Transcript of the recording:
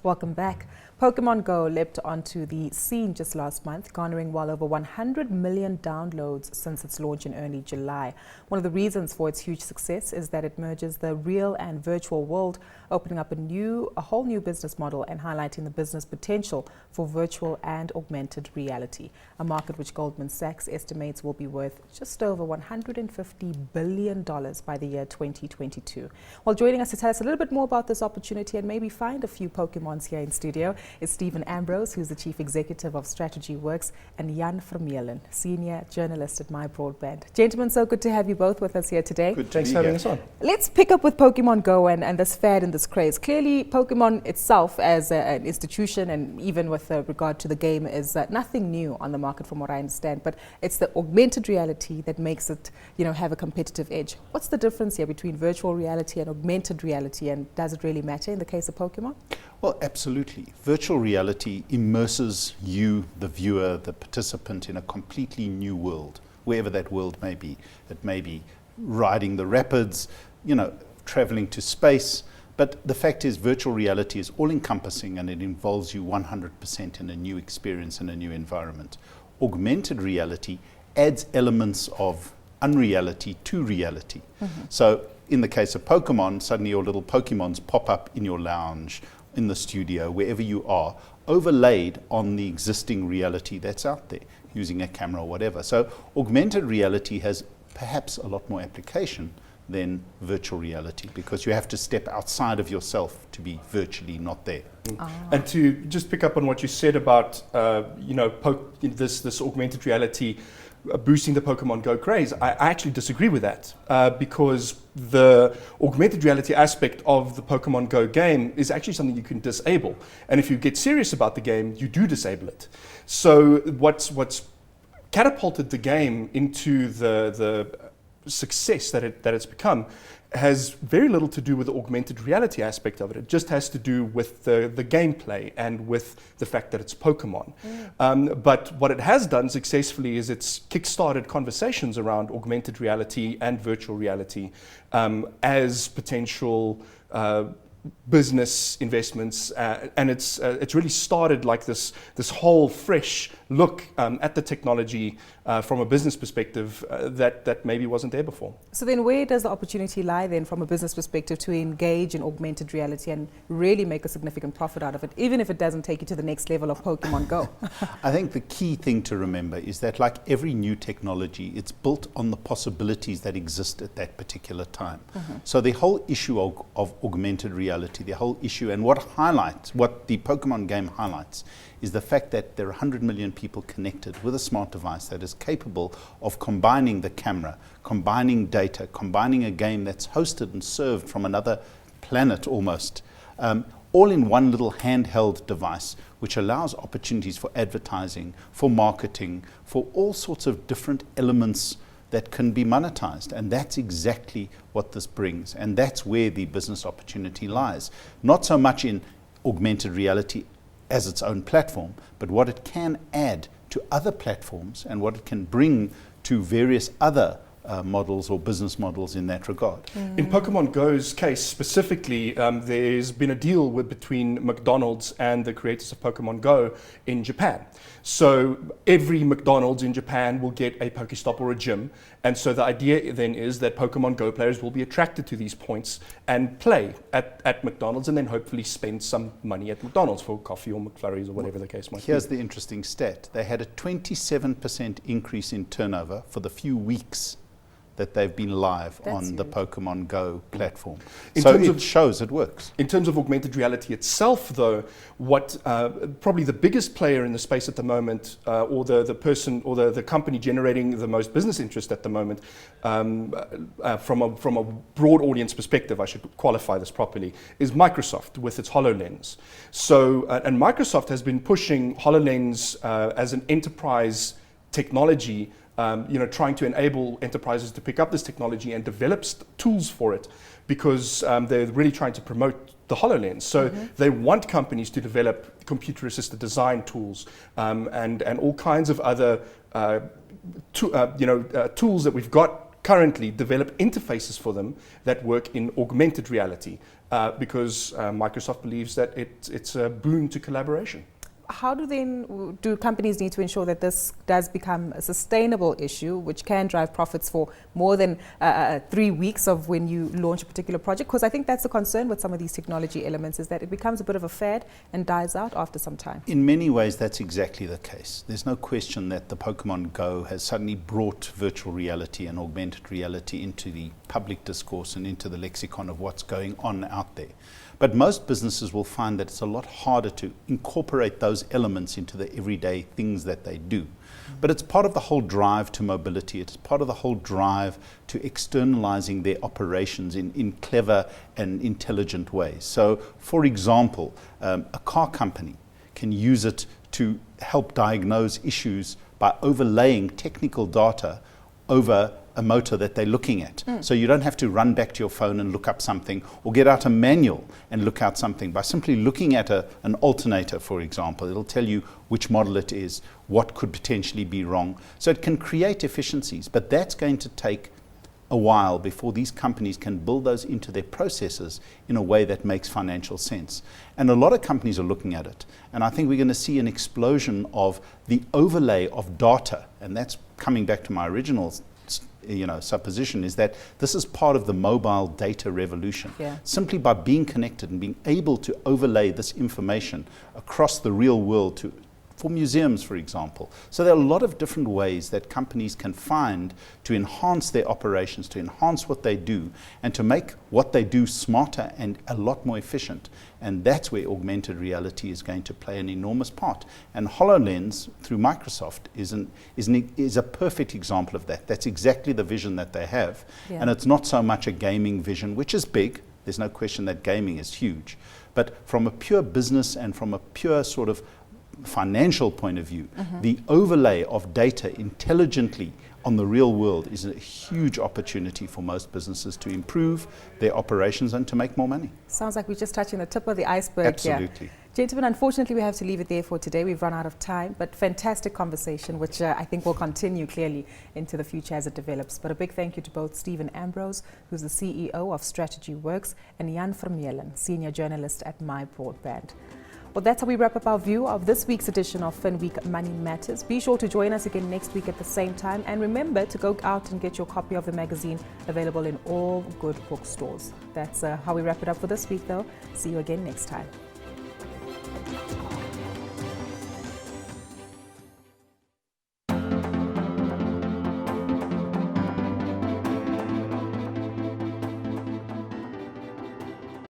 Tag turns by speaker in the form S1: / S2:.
S1: Welcome back. Pokemon Go leapt onto the scene just last month, garnering well over 100 million downloads since its launch in early July. One of the reasons for its huge success is that it merges the real and virtual world, opening up a whole new business model and highlighting the business potential for virtual and augmented reality, a market which Goldman Sachs estimates will be worth just over $150 billion by the year 2022. Well, joining us to tell us a little bit more about this opportunity and maybe find a few Pokemons here in studio is Stephen Ambrose, who's the Chief Executive of Strategy Works, and Jan Vermeulen, Senior Journalist at My Broadband. Gentlemen, so good to have you both with us here today.
S2: Good, thanks for having us on.
S1: Let's pick up with Pokemon Go and this fad and this craze. Clearly, Pokemon itself as an institution and even with regard to the game is nothing new on the market from what I understand, but it's the augmented reality that makes it, have a competitive edge. What's the difference here between virtual reality and augmented reality, and does it really matter in the case of Pokemon?
S2: Well, absolutely. Virtual reality immerses you, the viewer, the participant, in a completely new world, wherever that world may be. It may be riding the rapids, traveling to space. But the fact is, virtual reality is all-encompassing and it involves you 100% in a new experience and a new environment. Augmented reality adds elements of unreality to reality. Mm-hmm. So in the case of Pokemon, suddenly your little Pokemons pop up in your lounge, in the studio, wherever you are, overlaid on the existing reality that's out there, using a camera or whatever. So augmented reality has perhaps a lot more application than virtual reality, because you have to step outside of yourself to be virtually not there.
S3: And to just pick up on what you said about this augmented reality boosting the Pokemon Go craze, I actually disagree with that, because the augmented reality aspect of the Pokemon Go game is actually something you can disable. And if you get serious about the game, you do disable it. So what's catapulted the game into the success that it's become has very little to do with the augmented reality aspect of it. It just has to do with the gameplay and with the fact that it's Pokemon. But what it has done successfully is it's kickstarted conversations around augmented reality and virtual reality as potential business investments, and it's really started like this whole fresh look at the technology from a business perspective that maybe wasn't there before.
S1: So then where does the opportunity lie then from a business perspective to engage in augmented reality and really make a significant profit out of it, even if it doesn't take you to the next level of Pokemon Go?
S2: I think the key thing to remember is that, like every new technology, it's built on the possibilities that exist at that particular time. Mm-hmm. So the whole issue of augmented reality, the whole issue, and what the Pokemon game highlights, is the fact that there are 100 million people connected with a smart device that is capable of combining the camera, combining data, combining a game that's hosted and served from another planet almost, all in one little handheld device, which allows opportunities for advertising, for marketing, for all sorts of different elements that can be monetized. And that's exactly what this brings. And that's where the business opportunity lies. Not so much in augmented reality as its own platform, but what it can add to other platforms and what it can bring to various other models or business models in that regard.
S3: In Pokemon Go's case specifically, there's been a deal between McDonald's and the creators of Pokemon Go in Japan. So every McDonald's in Japan will get a Pokestop or a gym, and so the idea then is that Pokemon Go players will be attracted to these points and play at McDonald's, and then hopefully spend some money at McDonald's for coffee or McFlurries or whatever the case might be.
S2: Here's the interesting stat. They had a 27% increase in turnover for the few weeks that they've been live on the Pokemon Go platform. So it shows it works.
S3: In terms of augmented reality itself, though, what probably the biggest player in the space at the moment, or the person or the company generating the most business interest at the moment, from a broad audience perspective, I should qualify this properly, is Microsoft with its HoloLens. So, and Microsoft has been pushing HoloLens as an enterprise technology, trying to enable enterprises to pick up this technology and develop tools for it, because they're really trying to promote the HoloLens. So they want companies to develop computer-assisted design tools and all kinds of other tools that we've got currently develop interfaces for them that work in augmented reality because Microsoft believes that it's a boon to collaboration.
S1: How do companies need to ensure that this does become a sustainable issue, which can drive profits for more than 3 weeks of when you launch a particular project? Because I think that's the concern with some of these technology elements, is that it becomes a bit of a fad and dies out after some time.
S2: In many ways, that's exactly the case. There's no question that the Pokemon Go has suddenly brought virtual reality and augmented reality into the public discourse and into the lexicon of what's going on out there. But most businesses will find that it's a lot harder to incorporate those elements into the everyday things that they do. But it's part of the whole drive to mobility. It's part of the whole drive to externalizing their operations in clever and intelligent ways. So, for example, a car company can use it to help diagnose issues by overlaying technical data over a motor that they're looking at. So you don't have to run back to your phone and look up something or get out a manual and look out something. By simply looking at an alternator, for example, it'll tell you which model it is, what could potentially be wrong. So it can create efficiencies, but that's going to take a while before these companies can build those into their processes in a way that makes financial sense. And a lot of companies are looking at it. And I think we're going to see an explosion of the overlay of data. And that's coming back to my original supposition, is that this is part of the mobile data revolution.
S1: Yeah.
S2: Simply by being connected and being able to overlay this information across the real world for museums, for example. So there are a lot of different ways that companies can find to enhance their operations, to enhance what they do, and to make what they do smarter and a lot more efficient. And that's where augmented reality is going to play an enormous part. And HoloLens, through Microsoft, is a perfect example of that. That's exactly the vision that they have.
S1: Yeah.
S2: And it's not so much a gaming vision, which is big. There's no question that gaming is huge. But from a pure business and from a pure sort of financial point of view, the overlay of data intelligently on the real world is a huge opportunity for most businesses to improve their operations and to make more money.
S1: Sounds like we're just touching the tip of the iceberg.
S2: Absolutely.
S1: Here. Gentlemen, unfortunately we have to leave it there for today. We've run out of time, but fantastic conversation, which I think will continue clearly into the future as it develops. But a big thank you to both Stephen Ambrose, who's the CEO of Strategy Works, and Jan Vermeulen, Senior Journalist at My Broadband. Well, that's how we wrap up our view of this week's edition of Finweek Money Matters. Be sure to join us again next week at the same time. And remember to go out and get your copy of the magazine, available in all good bookstores. That's how we wrap it up for this week, though. See you again next time.